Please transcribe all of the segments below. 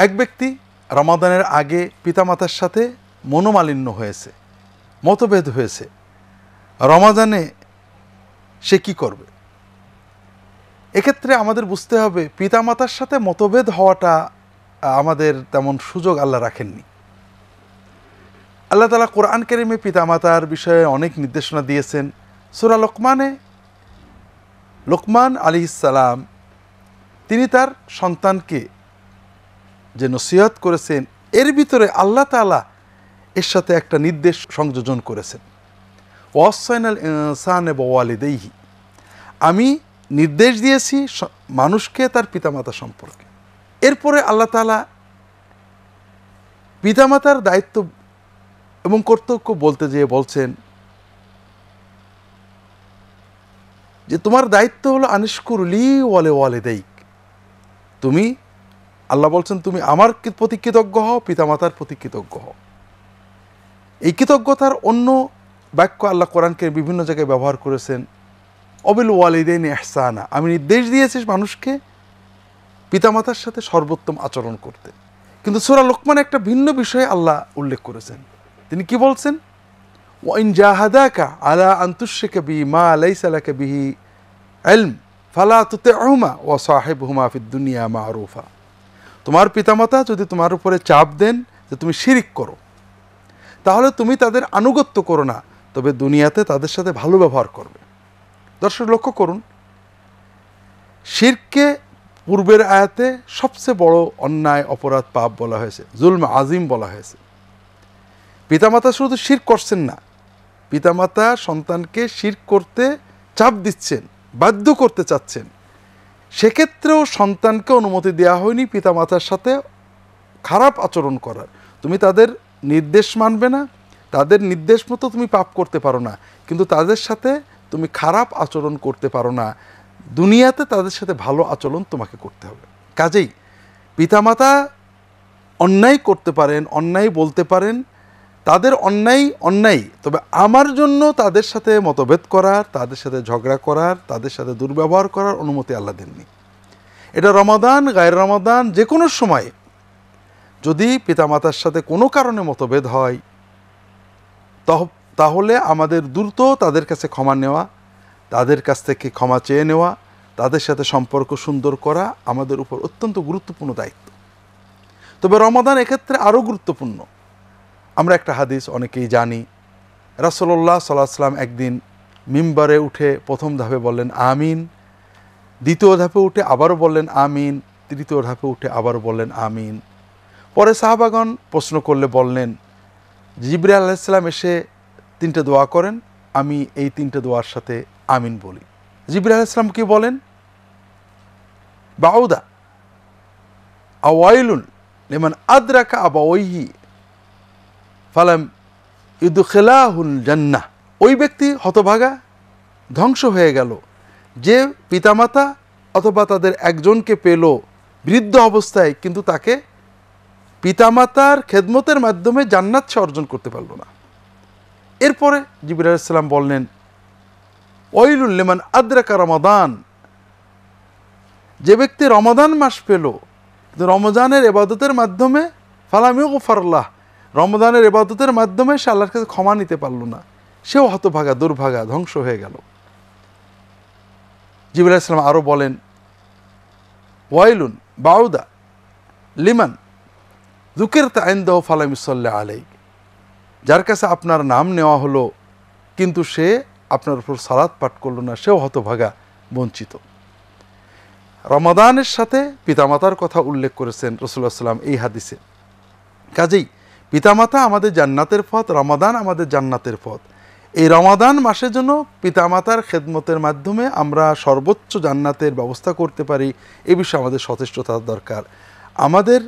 এক ব্যক্তি রমাদানের আগে পিতামাতার সাথে মনোমালিন্য হয়েছে, মতভেদ হয়েছে, রমাদানে সে কি করবে? এক্ষেত্রে আমাদের বুঝতে হবে পিতামাতার সাথে মতভেদ হওয়াটা আমাদের তেমন সুযোগ আল্লাহ রাখেননি। আল্লাহ তাআলা কোরআন কারীমে পিতামাতার বিষয়ে অনেক নির্দেশনা দিয়েছেন। সূরা লোকমান আলাইহিস সালাম তিনি তার সন্তানকে যে নসিহত করেছেন, এর ভিতরে আল্লাহ তাআলা এর সাথে একটা নির্দেশ সংযোজন করেছেন, ওয়াসাইনাল ইনসানা বিওয়ালিদাইহি, আমি নির্দেশ দিয়েছি মানুষকে তার পিতামাতা সম্পর্কে। এরপরে আল্লাহ তাআলা পিতামাতার দায়িত্ব এবং কর্তব্য বলতে যেয়ে বলছেন যে তোমার দায়িত্ব হলো আনিশকুরলি ওয়ালে ওয়ালিদাইক, তুমি আল্লাহ বলছেন তুমি আমার প্রতি কৃতজ্ঞ হও, পিতামাতার প্রতি কৃতজ্ঞ হও। এই কৃতজ্ঞতার অন্য বাক্য আল্লাহ কোরআনকে বিভিন্ন জায়গায় ব্যবহার করেছেন, অবিল ওয়ালিদাইনি ইহসানা, আমি নির্দেশ দিয়েছি মানুষকে পিতামাতার সাথে সর্বোত্তম আচরণ করতে। কিন্তু সূরা লোকমানে একটা ভিন্ন বিষয়ে আল্লাহ উল্লেখ করেছেন। তিনি কি বলছেন? ওয়াইন জাহাদাকা আলা আন তুশরিকা বি মা লাইসা লাকা বিহি ইলম ফালা তুতিউহুমা ওয়া সাহিবহুমা ফিদ দুনিয়া মারুফা, তোমার পিতামাতা যদি তোমার উপরে চাপ দেন যে তুমি শিরিক করো, তাহলে তুমি তাদের আনুগত্য করো না, তবে দুনিয়াতে তাদের সাথে ভালো ব্যবহার করবে। দর্শক লক্ষ্য করুন, শিরকে পূর্বের আয়াতে সবচেয়ে বড় অন্যায়, অপরাধ, পাপ বলা হয়েছে, জুলম আজিম বলা হয়েছে। পিতামাতা শুধু শিরক করছেন না, পিতামাতা সন্তানকে শিরক করতে চাপ দিচ্ছেন, বাধ্য করতে চাচ্ছেন। সেক্ষেত্রেও সন্তানকে অনুমতি দেওয়া হয়নি পিতামাতার সাথে খারাপ আচরণ করার। তুমি তাদের নির্দেশ মানবে না, তাদের নির্দেশ মতো তুমি পাপ করতে পারো না, কিন্তু তাদের সাথে তুমি খারাপ আচরণ করতে পারো না। দুনিয়াতে তাদের সাথে ভালো আচরণ তোমাকে করতে হবে। কাজেই পিতামাতা অন্যায় করতে পারেন, অন্যায় বলতে পারেন, তাদের অন্যায়, তবে আমার জন্য তাদের সাথে মতভেদ করার, তাদের সাথে ঝগড়া করার, তাদের সাথে দুর্ব্যবহার করার অনুমতি আল্লাহ দেননি। এটা রমাদান, গায়ের রমাদান, যে কোনো সময় যদি পিতামাতার সাথে কোনো কারণে মতভেদ হয়, তাহলে আমাদের দ্রুত তাদের কাছে ক্ষমা নেওয়া, তাদের কাছ থেকে ক্ষমা চেয়ে নেওয়া, তাদের সাথে সম্পর্ক সুন্দর করা আমাদের উপর অত্যন্ত গুরুত্বপূর্ণ দায়িত্ব। তবে রমাদান এক্ষেত্রে আরও গুরুত্বপূর্ণ। আমরা একটা হাদিস অনেকেই জানি, রাসূলুল্লাহ সাল্লাল্লাহু আলাইহি ওয়াসাল্লাম একদিন মিম্বারে উঠে প্রথম ধাপে বললেন আমিন, দ্বিতীয় ধাপে উঠে আবারও বললেন আমিন, তৃতীয় ধাপে উঠে আবারও বললেন আমিন। পরে সাহাবাগণ প্রশ্ন করলে বললেন, জিবরিল আলাইহিস সালাম এসে 3টে দোয়া করেন, আমি এই 3টে দোয়ার সাথে আমিন বলি। জিবরিল আলাইহিস সালাম কি বলেন? বাউদা আওয়াইলুন লিমান আদরাকা আবাওয়াইহি ফালাম ইউদখিলাহুল জান্নাহ, ওই ব্যক্তি হতভাগা, ধ্বংস হয়ে গেল যে পিতামাতা অথবা তাদের একজনকে পেল বৃদ্ধ অবস্থায়, কিন্তু তাকে পিতামাতার খেদমতের মাধ্যমে জান্নাত সে অর্জন করতে পারল না। এরপরে জিবরিল আলাইহিস সালাম বললেন ওয়াইলুল লিমান আদরাকা রমাদান, যে ব্যক্তি রমাদান মাস পেল কিন্তু রমজানের ইবাদতের মাধ্যমে ফালাম ইউগফারলাহ, রমজানের ইবাদতের মাধ্যমে সে আল্লাহর কাছে ক্ষমা নিতে পারল না, সেও হতভাগা, দুর্ভাগা, ধ্বংস হয়ে গেল। জিবরিল আলাইহিস সালাম আরও বলেন ওয়াইলুন বাউদা লিমান যুকিরতা ইনদাহু ফালাম ইউসাল্লি আলাইক, যার কাছে আপনার নাম নেওয়া হলো কিন্তু সে আপনার উপর সালাত পাঠ করলো না, সেও হতভাগা, বঞ্চিত। রমাদানের সাথে পিতামাতার কথা উল্লেখ করেছেন রাসূলুল্লাহ সাল্লাল্লাহু আলাইহি ওয়াসাল্লাম এই হাদিসে। কাজেই পিতামাতা আমাদের জান্নাতের পথ, রমাদান আমাদের জান্নাতের পথ। এই রমাদান মাসের জন্য পিতামাতার খেদমতের মাধ্যমে আমরা সর্বোচ্চ জান্নাতের ব্যবস্থা করতে পারি, এ বিষয়ে আমাদের সচেষ্টতার দরকার। আমাদের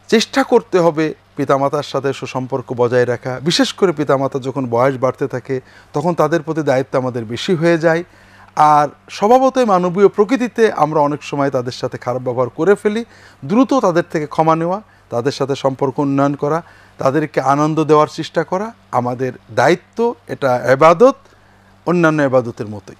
চেষ্টা করতে হবে পিতামাতার সাথে সুসম্পর্ক বজায় রাখা। বিশেষ করে পিতামাতা যখন বয়স বাড়তে থাকে তখন তাদের প্রতি দায়িত্ব আমাদের বেশি হয়ে যায়। আর স্বভাবতই মানবীয় প্রকৃতিতে আমরা অনেক সময় তাদের সাথে খারাপ ব্যবহার করে ফেলি। দ্রুত তাদের থেকে ক্ষমা নেওয়া, তাদের সাথে সম্পর্ক উন্নয়ন করা, তাদেরকে আনন্দ দেওয়ার চেষ্টা করা আমাদের দায়িত্ব। এটা ইবাদত, অন্যান্য ইবাদতের মতোই।